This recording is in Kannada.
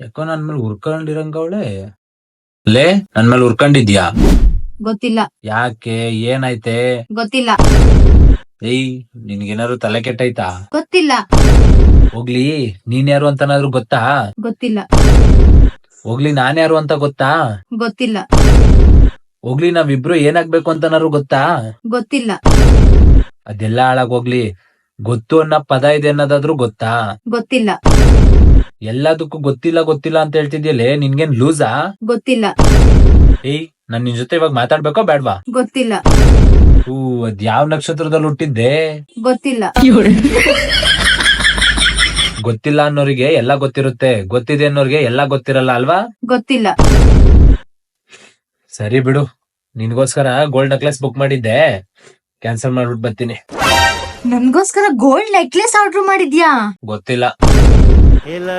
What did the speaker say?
ಯಾಕೋ ನನ್ ಮೇಲೆ ಉರ್ಕೊಂಡಿರಂಗವಳೆ. ಲೇ, ನನ್ ಮೇಲೆ ಉರ್ಕೊಂಡಿದ್ಯಾ? ಗೊತ್ತಿಲ್ಲ. ಯಾಕೆ? ಏನಾಯ್ತೆ? ಗೊತ್ತಿಲ್ಲ. ಏಯ್, ನಿನ್ಗೇನಾದ್ರು ತಲೆ ಕೆಟ್ಟೈತಾ? ಗೊತ್ತಿಲ್ಲ. ಹೋಗ್ಲಿ, ನೀನ್ ಯಾರು ಅಂತನಾದ್ರು ಗೊತ್ತಾ? ಗೊತ್ತಿಲ್ಲ. ಹೋಗ್ಲಿ, ನಾನ್ ಯಾರು ಅಂತ ಗೊತ್ತಾ? ಗೊತ್ತಿಲ್ಲ. ಹೋಗ್ಲಿ, ನಾವಿಬ್ರು ಏನಾಗ್ಬೇಕು ಅಂತನಾದ್ರು ಗೊತ್ತಾ? ಗೊತ್ತಿಲ್ಲ. ಅದೆಲ್ಲ ಹಾಳಾಗೋಗ್ಲಿ, ಗೊತ್ತು ಅನ್ನೋ ಪದ ಇದೆ ಅನ್ನೋದಾದ್ರೂ ಗೊತ್ತಾ? ಗೊತ್ತಿಲ್ಲ. ಎಲ್ಲದಕ್ಕೂ ಗೊತ್ತಿಲ್ಲ ಗೊತ್ತಿಲ್ಲ ಅಂತ ಹೇಳ್ತಿದ್ಯಲ್ಲೇ, ನಿನ್ಗೇನ್ ಲೂಸಾ? ಗೊತ್ತಿಲ್ಲ. ಏಯ್, ನಾನ್ ನಿನ್ ಜೊತೆ ಇವಾಗ ಮಾತಾಡ್ಬೇಕೋ ಬೇಡ್ವಾ? ಗೊತ್ತಿಲ್ಲ. ಅದ್ ಯಾವ ನಕ್ಷತ್ರದಲ್ಲಿ ಹುಟ್ಟಿದ್ದೆ? ಗೊತ್ತಿಲ್ಲ. ಗೊತ್ತಿಲ್ಲ ಅನ್ನೋರಿಗೆ ಎಲ್ಲ ಗೊತ್ತಿರುತ್ತೆ, ಗೊತ್ತಿದೆ ಅನ್ನೋರಿಗೆ ಎಲ್ಲ ಗೊತ್ತಿರಲ್ಲ ಅಲ್ವಾ? ಗೊತ್ತಿಲ್ಲ. ಸರಿ ಬಿಡು, ನಿನ್ಗೋಸ್ಕರ ಗೋಲ್ಡ್ ನೆಕ್ಲೆಸ್ ಬುಕ್ ಮಾಡಿದ್ದೆ, ಕ್ಯಾನ್ಸಲ್ ಮಾಡ್ಬಿಟ್ಟು ಬರ್ತೀನಿ. ನನ್ಗೋಸ್ಕರ ಗೋಲ್ಡ್ ನೆಕ್ಲೆಸ್ ಆರ್ಡರ್ ಮಾಡಿದ್ಯಾ? ಗೊತ್ತಿಲ್ಲ. ಇಲ್ಲ